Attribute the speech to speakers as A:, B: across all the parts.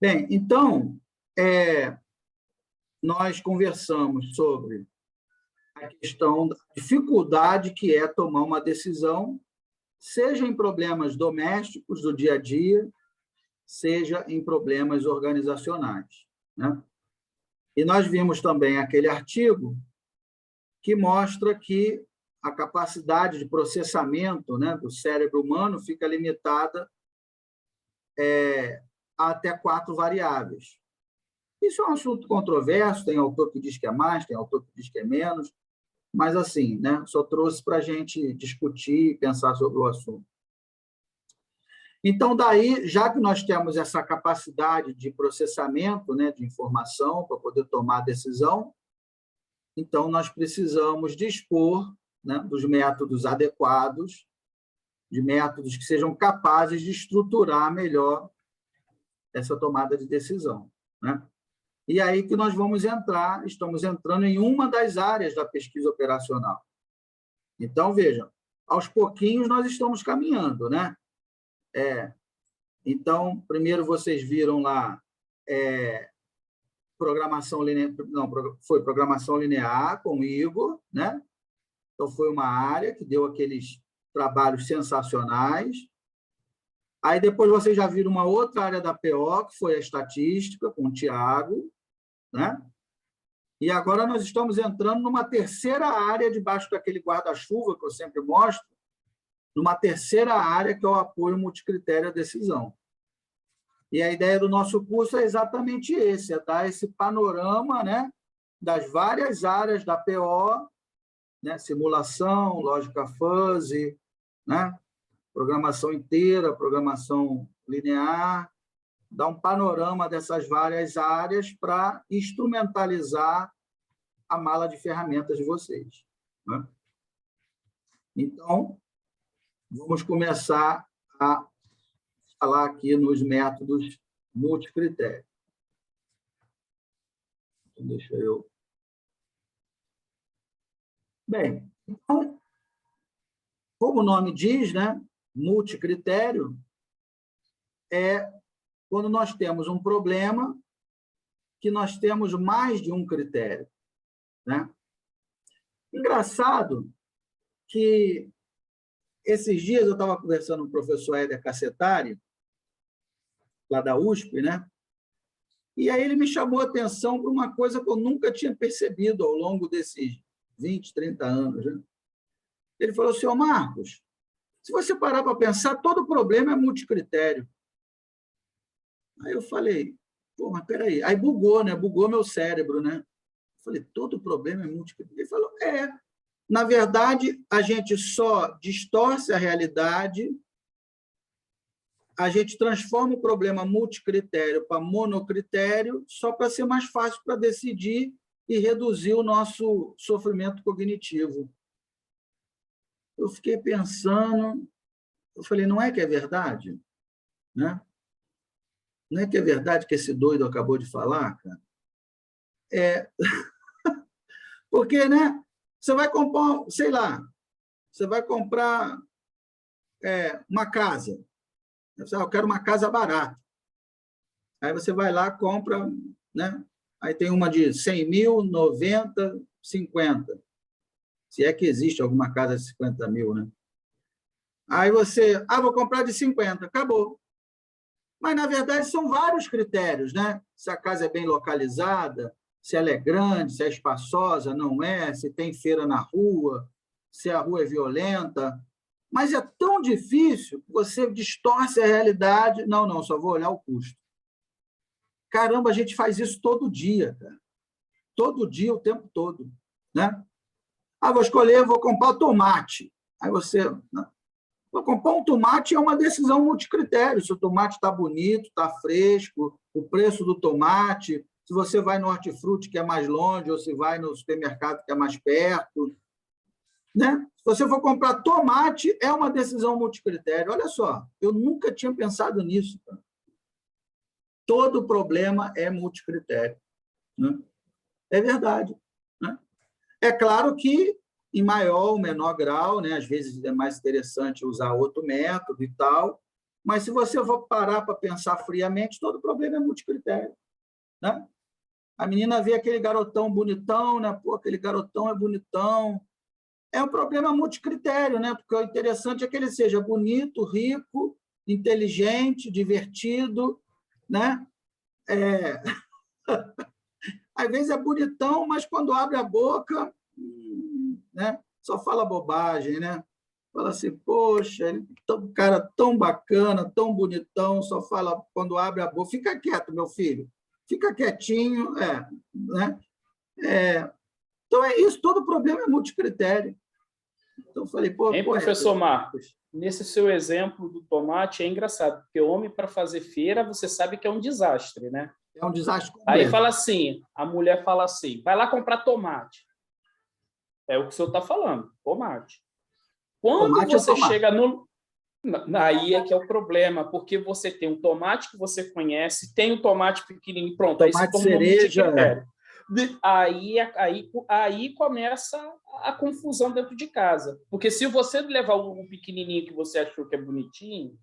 A: Bem, então, nós conversamos sobre a questão da dificuldade que é tomar uma decisão, seja em problemas domésticos do dia a dia, seja em problemas organizacionais, né? E nós vimos também aquele artigo que mostra que a capacidade de processamento, né, do cérebro humano fica limitada a até 4 variáveis. Isso é um assunto controverso, tem autor que diz que é mais, tem autor que diz que é menos, mas, assim, né, só trouxe para a gente discutir e pensar sobre o assunto. Então, daí, já que nós temos essa capacidade de processamento, né, de informação para poder tomar a decisão, então nós precisamos dispor, né, dos métodos adequados, de métodos que sejam capazes de estruturar melhor essa tomada de decisão, né? E aí que nós vamos entrar, estamos entrando em uma das áreas da pesquisa operacional. Então, vejam, aos pouquinhos nós estamos caminhando, né? Então, primeiro vocês viram lá programação linear, não, foi programação linear com o Igor, né? Então, foi uma área que deu aqueles trabalhos sensacionais. Aí, depois, vocês já viram uma outra área da PO, que foi a estatística, com o Tiago, né? E agora nós estamos entrando numa terceira área, debaixo daquele guarda-chuva que eu sempre mostro, numa terceira área, que é o apoio multicritério à decisão. E a ideia do nosso curso é exatamente esse, é dar esse panorama, né, das várias áreas da PO, né, simulação, lógica fuzzy, né, programação inteira, programação linear, dar um panorama dessas várias áreas para instrumentalizar a mala de ferramentas de vocês, né? Então, vamos começar a falar aqui nos métodos multicritério. Então, deixa eu... Bem, então, como o nome diz, né, multicritério é quando nós temos um problema que nós temos mais de um critério, né? Engraçado que esses dias eu estava conversando com o professor Éder Cassetari, lá da USP, né? E aí ele me chamou a atenção para uma coisa que eu nunca tinha percebido ao longo desses 20, 30 anos, né? Ele falou assim: Marcos, se você parar para pensar, todo problema é multicritério. Aí eu falei, pô, mas peraí. Aí bugou, né? Bugou meu cérebro, né? Eu falei, todo problema é multicritério. Ele falou, na verdade, a gente só distorce a realidade, a gente transforma o problema multicritério para monocritério só para ser mais fácil para decidir e reduzir o nosso sofrimento cognitivo. Eu fiquei pensando, eu falei, não é que é verdade? Né? Não é que é verdade que esse doido acabou de falar, cara? Porque, né, você vai comprar, sei lá, você vai comprar uma casa. Eu quero uma casa barata. Aí você vai lá, compra, né? Aí tem uma de 100 mil, 90, 50. Se é que existe alguma casa de 50 mil, né? Aí você, vou comprar de 50, acabou. Mas, na verdade, são vários critérios, né? Se a casa é bem localizada, se ela é grande, se é espaçosa, não é, se tem feira na rua, se a rua é violenta. Mas é tão difícil que você distorce a realidade. Não, só vou olhar o custo. Caramba, a gente faz isso todo dia, cara. Todo dia, o tempo todo, né? Vou escolher, vou comprar tomate. Aí você... Vou comprar um tomate é uma decisão multicritério. Se o tomate está bonito, está fresco, o preço do tomate, se você vai no hortifruti, que é mais longe, ou se vai no supermercado, que é mais perto, né? Se você for comprar tomate, é uma decisão multicritério. Olha só, eu nunca tinha pensado nisso, cara. Todo problema é multicritério, né? É verdade, né? É claro que, em maior ou menor grau, né? Às vezes é mais interessante usar outro método e tal, Mas se você for parar para pensar friamente, todo problema é multicritério, né? A menina vê aquele garotão bonitão, né? Pô, aquele garotão é bonitão. É um problema multicritério, né? Porque o interessante é que ele seja bonito, rico, inteligente, divertido, né? Às vezes é bonitão, mas quando abre a boca, né? Só fala bobagem, né? Fala assim, poxa, ele é um cara tão bacana, tão bonitão, só fala quando abre a boca. Fica quieto, meu filho. Fica quietinho, né? Então, é isso, todo problema é multicritério. Então, eu falei, pô,
B: Hein, professor Marcos? Nesse seu exemplo do tomate é engraçado, porque homem para fazer feira, você sabe que é um desastre, né?
A: é um desastre completo.
B: Aí fala assim, a mulher fala assim, vai lá comprar tomate. É o que o senhor está falando, tomate. Quando
A: Tomate
B: você
A: é tomate.
B: chega no... Aí é que é o problema, porque você tem um tomate que você conhece, tem um tomate pequenininho, pronto, aí se
A: Tomate
B: tornou
A: cereja,
B: multicritério. Aí começa a confusão dentro de casa. Porque se você levar o pequenininho que você achou que é bonitinho,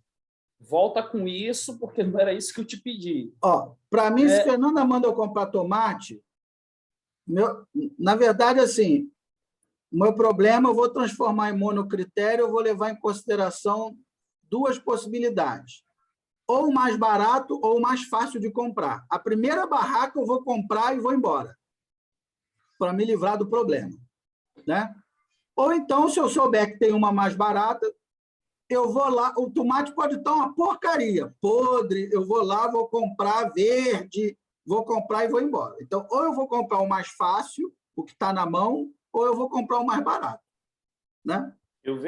B: volta com isso, porque não era isso que eu te pedi.
A: Para mim, se Fernanda manda eu comprar tomate, na verdade, assim, o meu problema eu vou transformar em monocritério, eu vou levar em consideração duas possibilidades. Ou o mais barato ou o mais fácil de comprar. A primeira barraca eu vou comprar e vou embora, para me livrar do problema, né? Ou então, se eu souber que tem uma mais barata, eu vou lá, o tomate pode estar uma porcaria, podre, eu vou lá, vou comprar verde, vou comprar e vou embora. Então, ou eu vou comprar o mais fácil, o que está na mão, ou eu vou comprar o mais barato, né?
B: Eu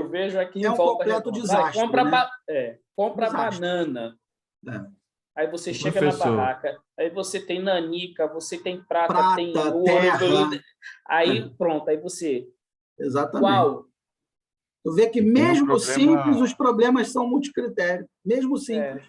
B: vejo aqui em
A: é um
B: Volta
A: completo
B: Redonda. Vai,
A: desastre, né?
B: compra
A: Desastre.
B: banana. Aí você chega na
C: Professor,
B: barraca, aí você tem nanica, você tem prata, tem
A: Prata,
B: ouro,
A: terra.
B: aí pronto, aí você...
A: Exatamente.
B: Qual?
A: Tu vê que
C: E tem um
A: mesmo
C: problema-
A: simples, os problemas são multicritério. Mesmo simples.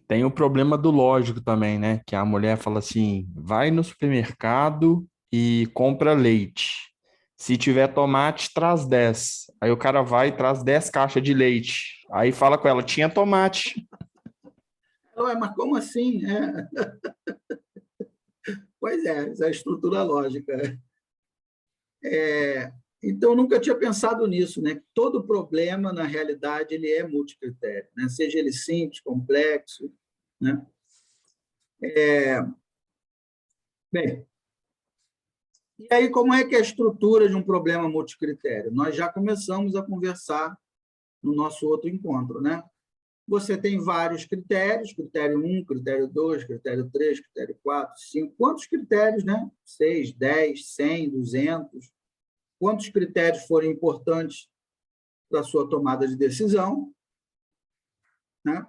C: tem o problema do lógico também, né? Que a mulher fala assim: vai no supermercado e compra leite. Se tiver tomate, traz 10. Aí o cara vai e traz 10 caixas de leite. Aí fala com ela: tinha tomate.
A: Ué, mas como assim? Pois é, essa é a estrutura lógica. Então, eu nunca tinha pensado nisso, né? Todo problema, na realidade, ele é multicritério, né? Seja ele simples, complexo, né? Bem, e aí como é que é a estrutura de um problema multicritério? Nós já começamos a conversar no nosso outro encontro, né? Você tem vários critérios, critério 1, critério 2, critério 3, critério 4, 5. Quantos critérios, né? 6, 10, 100, 200. Quantos critérios forem importantes para a sua tomada de decisão, né?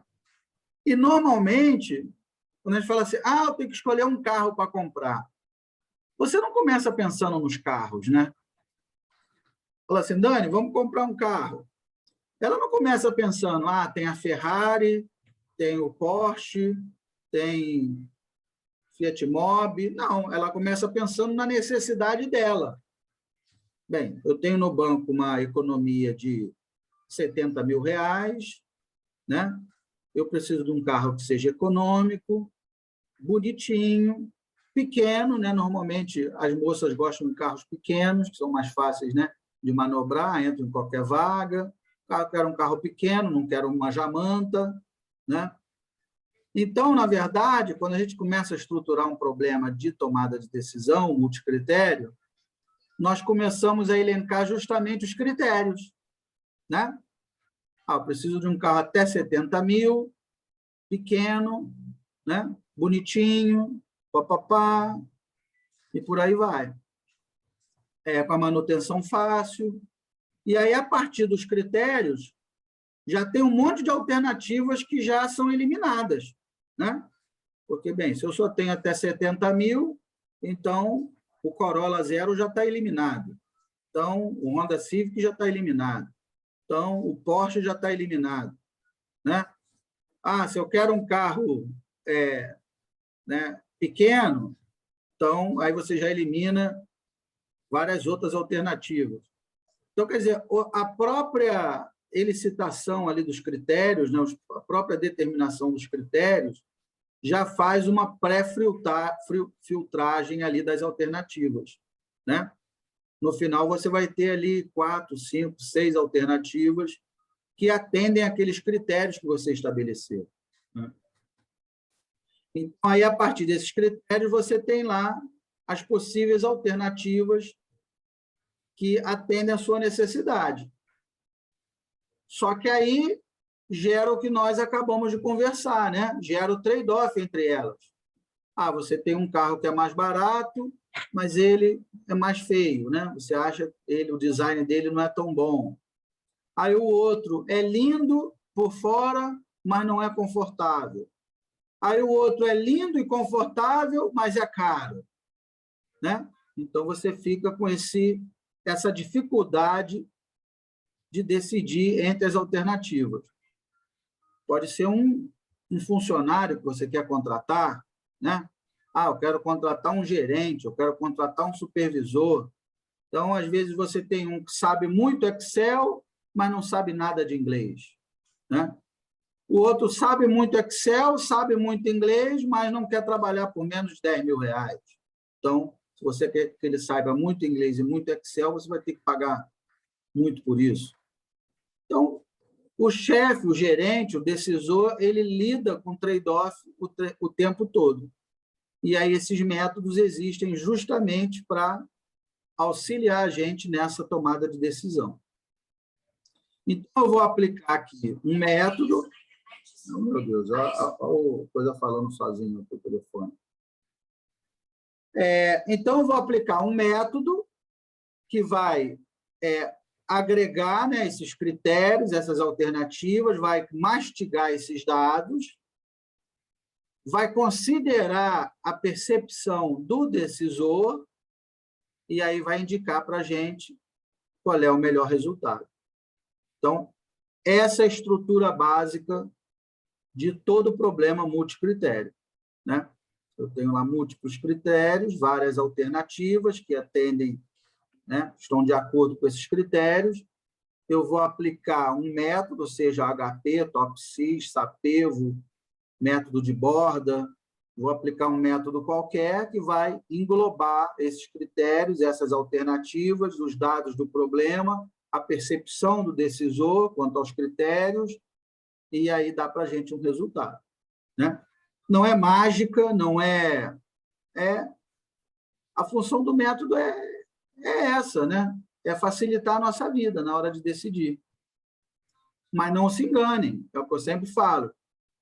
A: E, normalmente, quando a gente fala assim, eu tenho que escolher um carro para comprar, você não começa pensando nos carros, né? Fala assim, Dani, vamos comprar um carro. Ela não começa pensando, tem a Ferrari, tem o Porsche, tem Fiat Mobi. Não, ela começa pensando na necessidade dela. Bem, eu tenho no banco uma economia de R$ 70.000, né? Eu preciso de um carro que seja econômico, bonitinho, pequeno, né? Normalmente as moças gostam de carros pequenos, que são mais fáceis, né, de manobrar, entram em qualquer vaga. Eu quero um carro pequeno, não quero uma jamanta, né? Então, na verdade, quando a gente começa a estruturar um problema de tomada de decisão, multicritério, nós começamos a elencar justamente os critérios, né? Eu preciso de um carro até 70 mil, pequeno, né? Bonitinho, papapá, e por aí vai. Com a manutenção fácil. E aí, a partir dos critérios, já tem um monte de alternativas que já são eliminadas, né? Porque, bem, se eu só tenho até 70 mil, então o Corolla Zero já está eliminado. Então, o Honda Civic já está eliminado. Então, o Porsche já está eliminado, né? Se eu quero um carro né, pequeno, então aí você já elimina várias outras alternativas. Então, quer dizer, a própria elicitação ali dos critérios, né, a própria determinação dos critérios, já faz uma pré-filtragem ali das alternativas, né? No final, você vai ter ali 4, 5, 6 alternativas que atendem àqueles critérios que você estabeleceu, né? Então, aí, a partir desses critérios, você tem lá as possíveis alternativas que atendem à sua necessidade. Só que aí gera o que nós acabamos de conversar, né? Gera o trade-off entre elas. Você tem um carro que é mais barato, mas ele é mais feio, né? Você acha o design dele não é tão bom. Aí o outro é lindo por fora, mas não é confortável. Aí o outro é lindo e confortável, mas é caro, né? Então você fica com essa dificuldade de decidir entre as alternativas. Pode ser um funcionário que você quer contratar, né? Eu quero contratar um gerente, eu quero contratar um supervisor. Então, às vezes, você tem um que sabe muito Excel, mas não sabe nada de inglês, né? O outro sabe muito Excel, sabe muito inglês, mas não quer trabalhar por menos de R$10.000. Então, se você quer que ele saiba muito inglês e muito Excel, você vai ter que pagar muito por isso. Então, o chefe, o gerente, o decisor, ele lida com trade-off o tempo todo. E aí esses métodos existem justamente para auxiliar a gente nessa tomada de decisão. Então, eu vou aplicar aqui um método. Oh, meu Deus, olha a coisa falando sozinho no telefone. Então, eu vou aplicar um método que vai agregar, né, esses critérios, essas alternativas, vai mastigar esses dados, vai considerar a percepção do decisor e aí vai indicar para a gente qual é o melhor resultado. Então, essa é a estrutura básica de todo problema multicritério, né? Eu tenho lá múltiplos critérios, várias alternativas que atendem, né, estão de acordo com esses critérios. Eu vou aplicar um método, seja HP, TOPSIS, SAPEVO, método de borda. Vou aplicar um método qualquer que vai englobar esses critérios, essas alternativas, os dados do problema, a percepção do decisor quanto aos critérios, e aí dá para a gente um resultado, né? Não é mágica, não é... A função do método é essa, né? É facilitar a nossa vida na hora de decidir. Mas não se enganem, é o que eu sempre falo.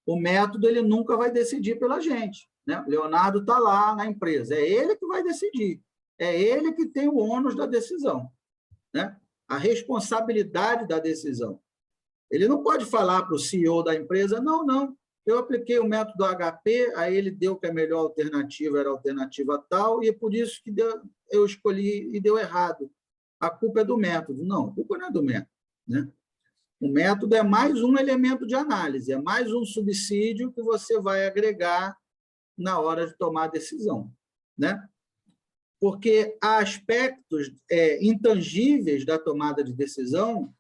A: O método ele nunca vai decidir pela gente, né? Leonardo está lá na empresa, é ele que vai decidir, é ele que tem o ônus da decisão, né? A responsabilidade da decisão. Ele não pode falar para o CEO da empresa, não, eu apliquei o método HP, aí ele deu que a melhor alternativa era a alternativa tal, e é por isso que eu escolhi e deu errado. A culpa é do método. Não, a culpa não é do método, né? O método é mais um elemento de análise, é mais um subsídio que você vai agregar na hora de tomar a decisão, né? Porque há aspectos intangíveis da tomada de decisão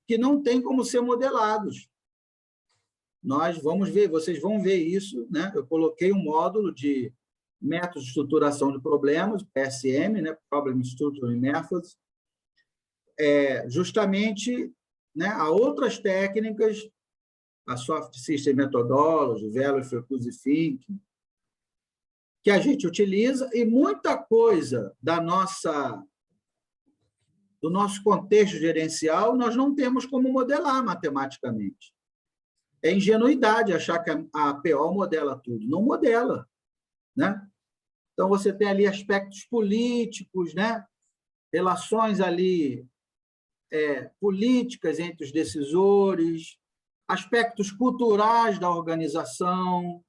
A: que não tem como ser modelados. Nós vamos ver, vocês vão ver isso, né? Eu coloquei um módulo de métodos de estruturação de problemas, PSM, né? Problem Structuring Methods, justamente, né, há outras técnicas, a Soft System Methodology, Value Focused Thinking, que a gente utiliza, e muita coisa do nosso contexto gerencial nós não temos como modelar matematicamente. É ingenuidade achar que a PO modela tudo. Não modela, né? Então, você tem ali aspectos políticos, né? Relações ali políticas entre os decisores, aspectos culturais da organização.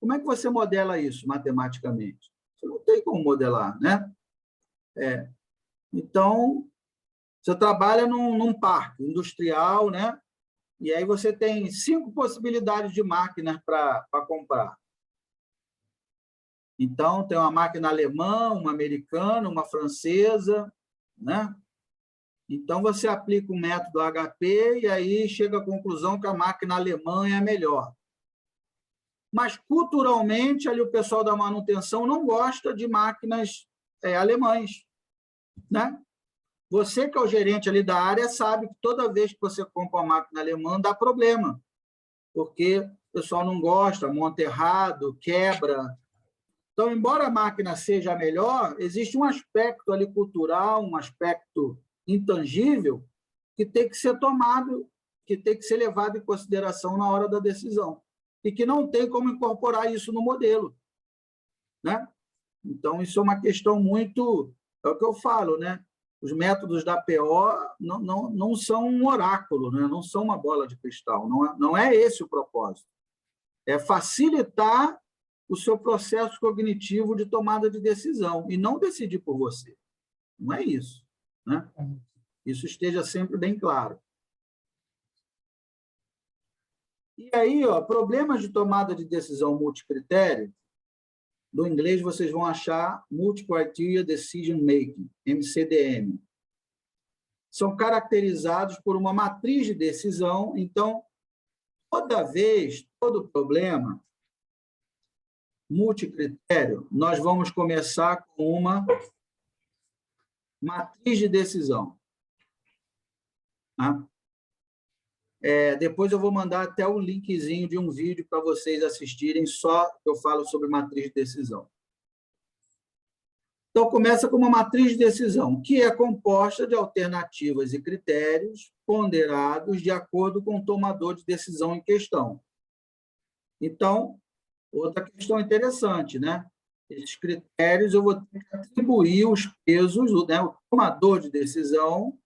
A: Como é que você modela isso matematicamente? Você não tem como modelar, né? Então, você trabalha num parque industrial, né? E aí você tem 5 possibilidades de máquinas para comprar. Então, tem uma máquina alemã, uma americana, uma francesa, né? Então, você aplica o método HP e aí chega à conclusão que a máquina alemã é a melhor. Mas, culturalmente, ali o pessoal da manutenção não gosta de máquinas alemãs, né? Você, que é o gerente ali da área, sabe que toda vez que você compra uma máquina alemã, dá problema, porque o pessoal não gosta, monta errado, quebra. Então, embora a máquina seja a melhor, existe um aspecto ali cultural, um aspecto intangível, que tem que ser tomado, que tem que ser levado em consideração na hora da decisão, e que não tem como incorporar isso no modelo, né? Então, isso é uma questão muito... É o que eu falo, né? Os métodos da PO não são um oráculo, né? Não são uma bola de cristal, não é esse o propósito. É facilitar o seu processo cognitivo de tomada de decisão e não decidir por você. Não é isso, né? Isso esteja sempre bem claro. E aí, problemas de tomada de decisão multicritério, no inglês vocês vão achar Multi-Criteria Decision Making, MCDM. São caracterizados por uma matriz de decisão. Então, todo problema multicritério, nós vamos começar com uma matriz de decisão. Tá? Depois eu vou mandar até o linkzinho de um vídeo para vocês assistirem, só que eu falo sobre matriz de decisão. Então, começa com uma matriz de decisão, que é composta de alternativas e critérios ponderados de acordo com o tomador de decisão em questão. Então, outra questão interessante, né? Esses critérios eu vou ter que atribuir os pesos, né? O tomador de decisão,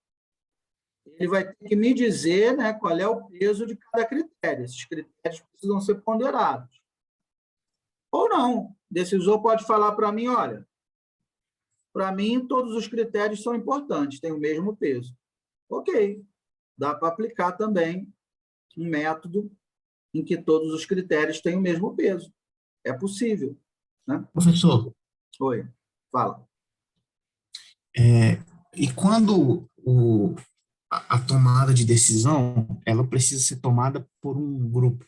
A: ele vai ter que me dizer, né, qual é o peso de cada critério. Esses critérios precisam ser ponderados. Ou não. O decisor pode falar para mim, olha, para mim todos os critérios são importantes, têm o mesmo peso. Ok, dá para aplicar também um método em que todos os critérios têm o mesmo peso. É possível, né?
D: Professor,
A: Oi, fala.
D: E quando a tomada de decisão, ela precisa ser tomada por um grupo,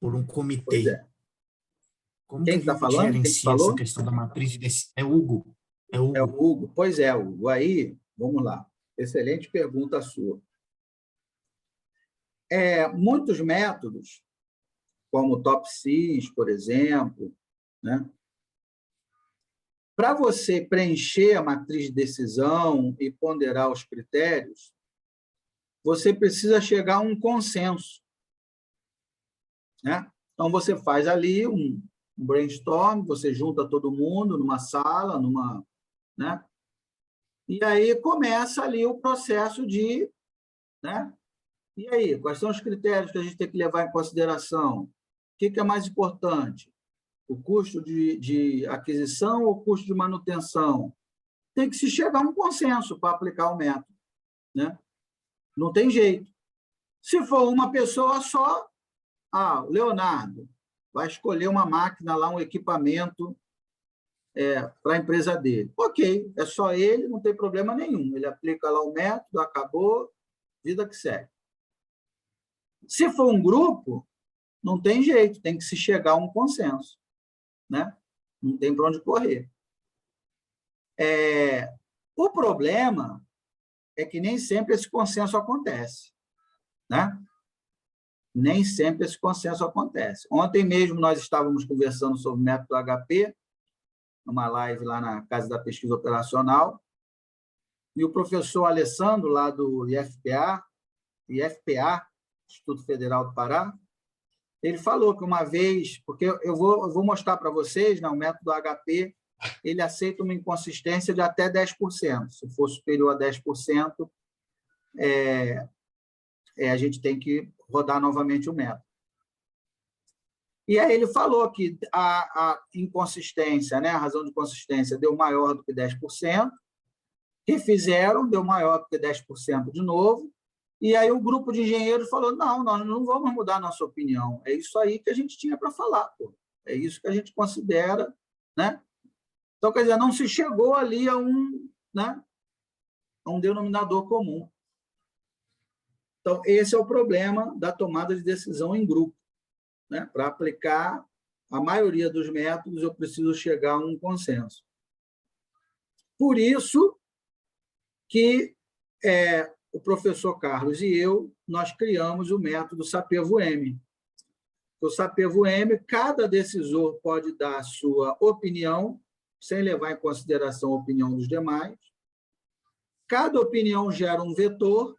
D: por um comitê.
A: Pois é.
D: Como
A: Quem
D: que
A: está
D: a gente
A: falando? Quem
D: gerencia
A: falou?
D: essa questão da matriz de decisão? É Hugo.
A: É o Hugo. Pois é, Hugo. Aí, vamos lá. Excelente pergunta sua. Muitos métodos, como o TOPSIS, por exemplo, né? Para você preencher a matriz de decisão e ponderar os critérios, você precisa chegar a um consenso, né? Então, você faz ali um brainstorm, você junta todo mundo numa sala, né? E aí começa ali o processo de... né? E aí, quais são os critérios que a gente tem que levar em consideração? O que é mais importante? O custo de aquisição ou o custo de manutenção? Tem que se chegar a um consenso para aplicar o método, né? Não tem jeito. Se for uma pessoa só, o Leonardo vai escolher uma máquina lá, um equipamento para a empresa dele. Ok, é só ele, não tem problema nenhum. Ele aplica lá o método, acabou, vida que segue. Se for um grupo, não tem jeito, tem que se chegar a um consenso, né? Não tem para onde correr. O problema é que nem sempre esse consenso acontece, né? Nem sempre esse consenso acontece. Ontem mesmo nós estávamos conversando sobre o método HP, numa live lá na Casa da Pesquisa Operacional, e o professor Alessandro, lá do IFPA, Instituto Federal do Pará, ele falou que uma vez, porque eu vou mostrar para vocês, né, o método HP, ele aceita uma inconsistência de até 10%. Se for superior a 10%, a gente tem que rodar novamente o método. E aí ele falou que a inconsistência, né, a razão de inconsistência deu maior do que 10%, refizeram, deu maior do que 10% de novo, e aí o grupo de engenheiros falou, não, nós não vamos mudar a nossa opinião, é isso aí que a gente tinha para falar, pô. É isso que a gente considera, né? Então, quer dizer, não se chegou ali a um, né, a um denominador comum. Então, esse é o problema da tomada de decisão em grupo, né? Para aplicar a maioria dos métodos, eu preciso chegar a um consenso. Por isso que o professor Carlos e eu, nós criamos o método Sapevo-M. O Sapevo-M, cada decisor pode dar a sua opinião, sem levar em consideração a opinião dos demais. Cada opinião gera um vetor,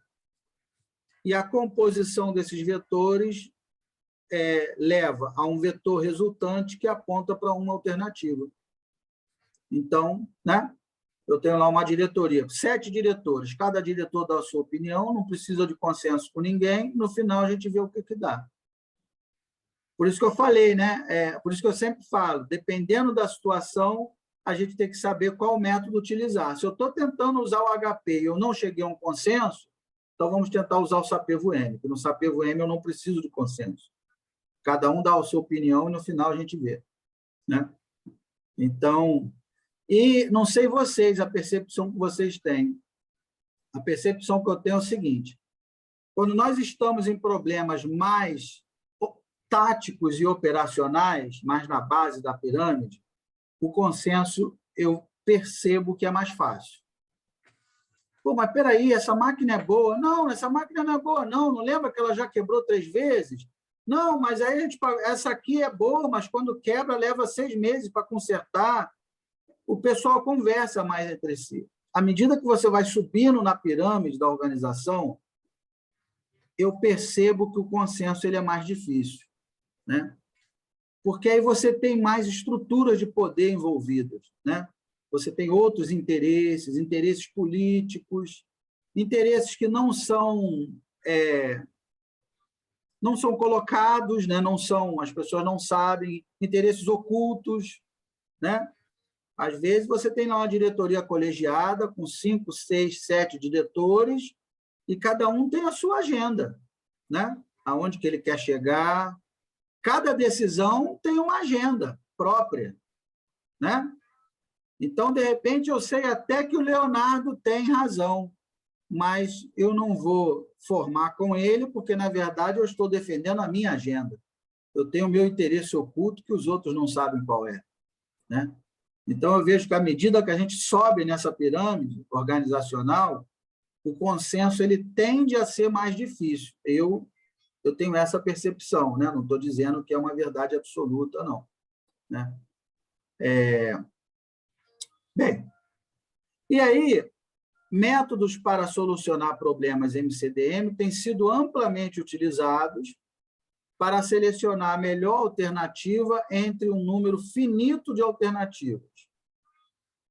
A: e a composição desses vetores leva a um vetor resultante que aponta para uma alternativa. Então, né, eu tenho lá uma diretoria, 7 diretores, cada diretor dá a sua opinião, não precisa de consenso com ninguém, no final a gente vê o que dá. Por isso que eu falei, né? Por isso que eu sempre falo, dependendo da situação, a gente tem que saber qual método utilizar. Se eu estou tentando usar o HP e eu não cheguei a um consenso, então vamos tentar usar o Sapevo-M, porque no Sapevo-M eu não preciso de consenso. Cada um dá a sua opinião e no final a gente vê, né? Então, e não sei vocês, a percepção que vocês têm. A percepção que eu tenho é o seguinte: quando nós estamos em problemas mais táticos e operacionais, mais na base da pirâmide, o consenso eu percebo que é mais fácil. Pô, mas peraí, essa máquina é boa? Não, essa máquina não é boa, não. Não lembra que ela já quebrou 3 vezes? Não, mas aí essa aqui é boa, mas quando quebra leva 6 meses para consertar. O pessoal conversa mais entre si. À medida que você vai subindo na pirâmide da organização, eu percebo que o consenso ele é mais difícil, né? Porque aí você tem mais estruturas de poder envolvidas, né? Você tem outros interesses, interesses políticos, interesses que não são colocados, né? As pessoas não sabem, interesses ocultos, né? Às vezes você tem lá uma diretoria colegiada com 5, 6, 7 diretores e cada um tem a sua agenda, né? Aonde que ele quer chegar. Cada decisão tem uma agenda própria, né? Então, de repente, eu sei até que o Leonardo tem razão, mas eu não vou formar com ele, porque, na verdade, eu estou defendendo a minha agenda. Eu tenho o meu interesse oculto que os outros não sabem qual é, né? Então, eu vejo que, à medida que a gente sobe nessa pirâmide organizacional, o consenso ele tende a ser mais difícil. Eu tenho essa percepção, né? Não estou dizendo que é uma verdade absoluta, não, né? Bem, e aí, métodos para solucionar problemas MCDM têm sido amplamente utilizados para selecionar a melhor alternativa entre um número finito de alternativas.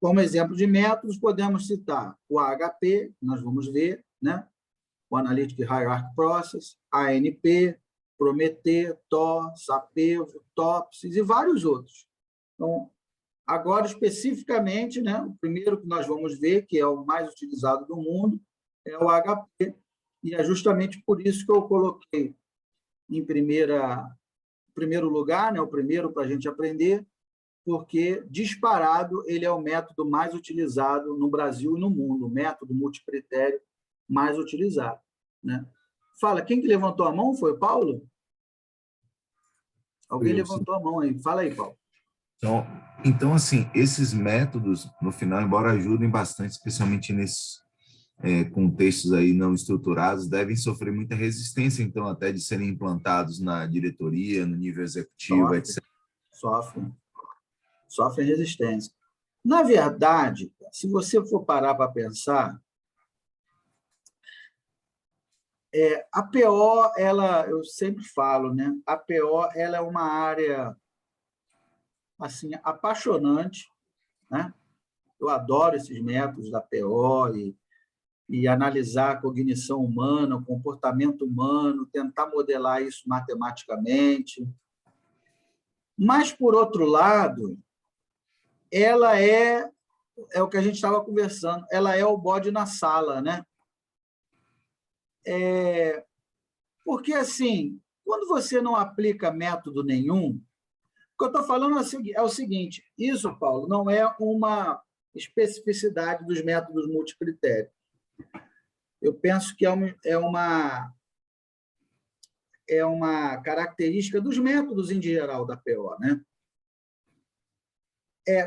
A: Como exemplo de métodos, podemos citar o AHP, nós vamos ver, né? O Analytic Hierarchy Process, ANP, Prometer, TOR, Sapevo, TOPSIS e vários outros. Então, agora, especificamente, né, o primeiro que nós vamos ver, que é o mais utilizado do mundo, é o HP, e é justamente por isso que eu coloquei em primeiro lugar, né, o primeiro para a gente aprender, porque, disparado, ele é o método mais utilizado no Brasil e no mundo, o método multicritério mais utilizado, né? Fala, quem que levantou a mão? Foi o Paulo? Alguém levantou a mão aí. Fala aí, Paulo.
E: Então, assim, esses métodos, no final, embora ajudem bastante, especialmente nesses contextos aí não estruturados, devem sofrer muita resistência, então, até de serem implantados na diretoria, no nível executivo, etc.
A: Sofrem resistência. Na verdade, se você for parar para pensar, a PO, eu sempre falo, né? A PO ela é uma área assim, apaixonante, né? Eu adoro esses métodos da PO e analisar a cognição humana, o comportamento humano, tentar modelar isso matematicamente. Mas, por outro lado, ela é o que a gente estava conversando, ela é o bode na sala, né? Porque, assim, quando você não aplica método nenhum, o que eu estou falando é o seguinte, isso, Paulo, não é uma especificidade dos métodos multicritério. Eu penso que é uma característica dos métodos em geral da PO, né?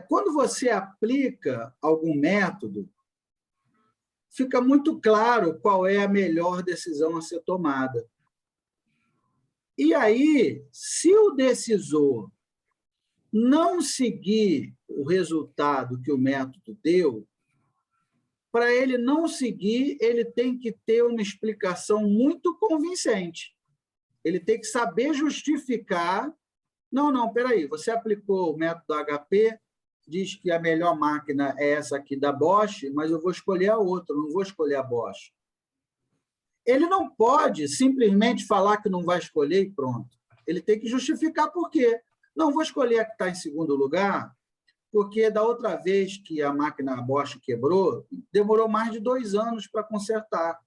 A: Quando você aplica algum método, fica muito claro qual é a melhor decisão a ser tomada. E aí, se o decisor não seguir o resultado que o método deu, para ele não seguir, ele tem que ter uma explicação muito convincente. Ele tem que saber justificar. Não, peraí, você aplicou o método HP, diz que a melhor máquina é essa aqui da Bosch, mas eu vou escolher a outra, não vou escolher a Bosch. Ele não pode simplesmente falar que não vai escolher e pronto. Ele tem que justificar por quê. Não, vou escolher a que está em segundo lugar, porque da outra vez que a máquina Bosch quebrou, demorou mais de 2 anos para consertar.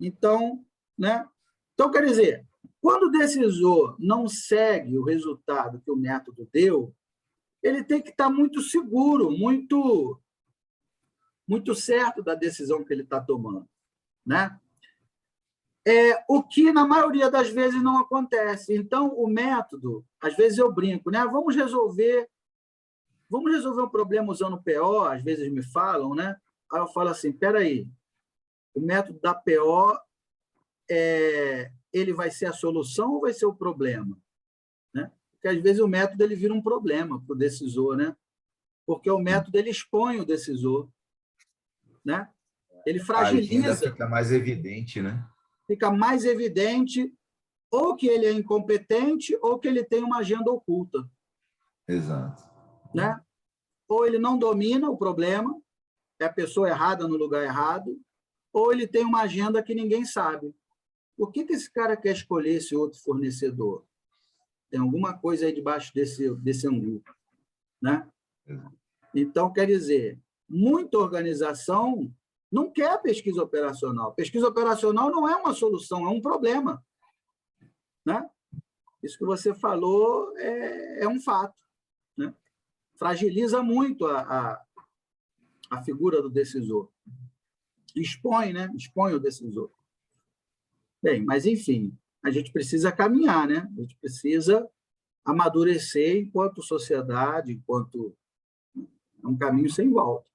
A: Então, né? Então, quer dizer, quando o decisor não segue o resultado que o método deu, ele tem que estar muito seguro, muito certo da decisão que ele está tomando, né? O que, na maioria das vezes, não acontece. Então, o método, às vezes eu brinco, né? Vamos resolver um problema usando o PO, às vezes me falam, né? Aí eu falo assim, espera aí, o método da PO, ele vai ser a solução ou vai ser o problema? Né? Porque, às vezes, o método ele vira um problema para o decisor, né? Porque o método ele expõe o decisor, né? Ele fragiliza.
E: A agenda fica mais evidente, né?
A: Fica mais evidente ou que ele é incompetente ou que ele tem uma agenda oculta.
E: Exato.
A: Né? Ou ele não domina o problema, é a pessoa errada no lugar errado, ou ele tem uma agenda que ninguém sabe. Por que esse cara quer escolher esse outro fornecedor? Tem alguma coisa aí debaixo desse angu. Né? Então, quer dizer, muita organização não quer pesquisa operacional. Pesquisa operacional não é uma solução, é um problema. Né? Isso que você falou é um fato. Né? Fragiliza muito a figura do decisor. Expõe, né? Expõe o decisor. Bem, mas, enfim, a gente precisa caminhar, né? A gente precisa amadurecer enquanto sociedade, enquanto... É um caminho sem volta.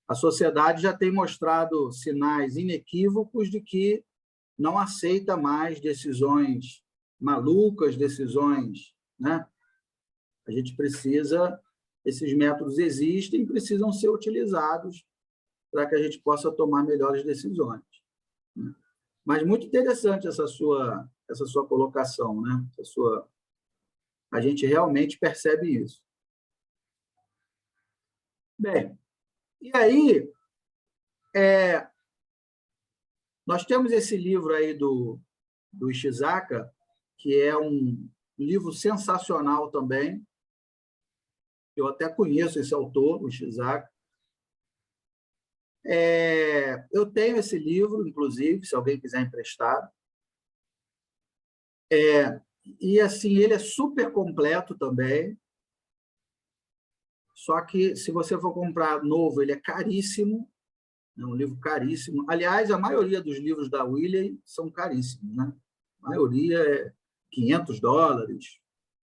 A: A sociedade já tem mostrado sinais inequívocos de que não aceita mais decisões malucas, decisões... Né? A gente precisa... Esses métodos existem e precisam ser utilizados para que a gente possa tomar melhores decisões. Mas muito interessante essa sua colocação, né? A gente realmente percebe isso. Bem, e aí, nós temos esse livro aí do Ishizaka, que é um livro sensacional também. Eu até conheço esse autor, o Ishizaka. Eu tenho esse livro, inclusive, se alguém quiser emprestar. E, assim, ele é super completo também. Só que, se você for comprar novo, ele é caríssimo. É um livro caríssimo. Aliás, a maioria dos livros da Wiley são caríssimos. Né? A maioria é $500,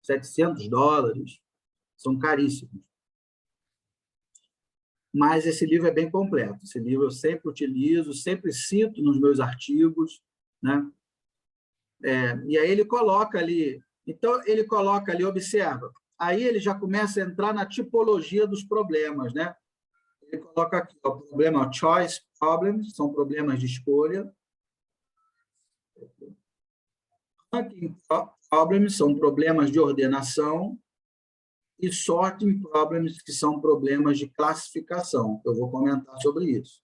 A: $700. São caríssimos. Mas esse livro é bem completo. Esse livro eu sempre utilizo, sempre cito nos meus artigos. Né? E aí ele coloca ali... Então, ele coloca ali, observa, aí ele já começa a entrar na tipologia dos problemas. Né? Ele coloca aqui, o problema choice problems, são problemas de escolha. Ranking problems são problemas de ordenação. E sorting problems, que são problemas de classificação. Eu vou comentar sobre isso.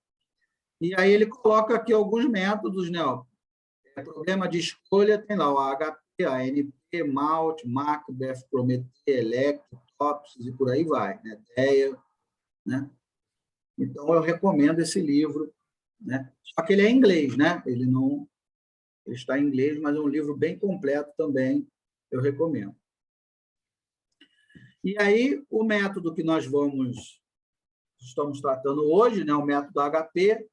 A: E aí ele coloca aqui alguns métodos, né? Problema de escolha, tem lá o HP, ANP, MALT, Macbeth, Prometheus, Electro, Topsis e por aí vai, né? Ideia, né? Então, eu recomendo esse livro, né? Só que ele é em inglês, né? Ele está em inglês, mas é um livro bem completo também, eu recomendo. E aí, o método que nós estamos tratando hoje, né, o método HP,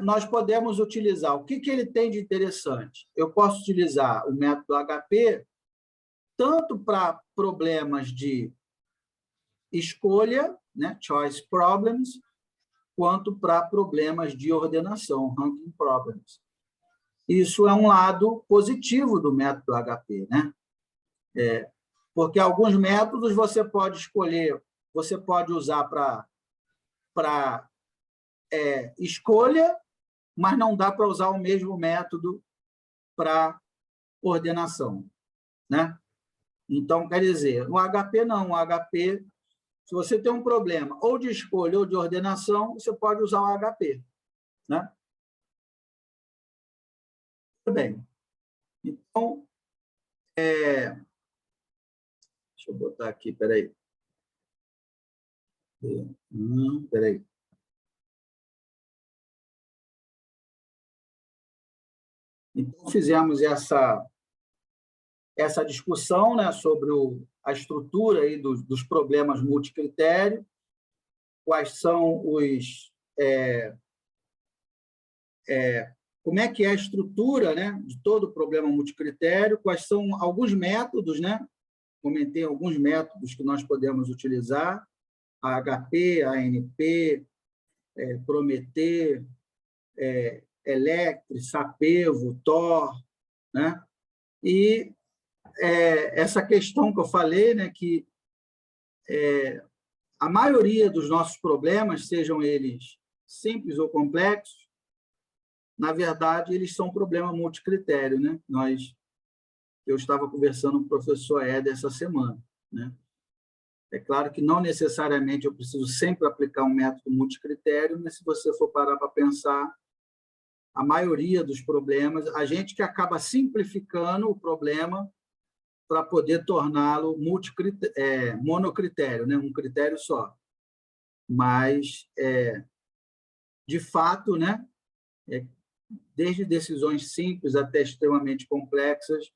A: nós podemos utilizar. O que ele tem de interessante? Eu posso utilizar o método HP tanto para problemas de escolha, né, choice problems, quanto para problemas de ordenação, ranking problems. Isso é um lado positivo do método HP, né? Porque alguns métodos você pode escolher, você pode usar para escolha, mas não dá para usar o mesmo método para ordenação, né? Então, quer dizer, no HP não, o HP, se você tem um problema ou de escolha ou de ordenação, você pode usar o HP, né? Tudo bem. Então, deixa eu botar aqui, espera aí. Espera aí. Então, fizemos essa discussão, né, sobre a estrutura aí dos problemas multicritério, quais são os... como é que é a estrutura, né, de todo o problema multicritério, quais são alguns métodos, né? Comentei alguns métodos que nós podemos utilizar, a HP, a ANP, Prometer, Electri, Sapevo, Tor, né? E essa questão que eu falei, né, que a maioria dos nossos problemas, sejam eles simples ou complexos, na verdade, eles são problema multicritério, né? Eu estava conversando com o professor Éder essa semana, né? É claro que não necessariamente eu preciso sempre aplicar um método multicritério, mas se você for parar para pensar, a maioria dos problemas, a gente que acaba simplificando o problema para poder torná-lo monocritério, né? Um critério só. Mas, de fato, né? Desde decisões simples até extremamente complexas,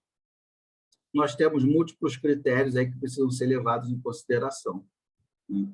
A: nós temos múltiplos critérios aí que precisam ser levados em consideração, né?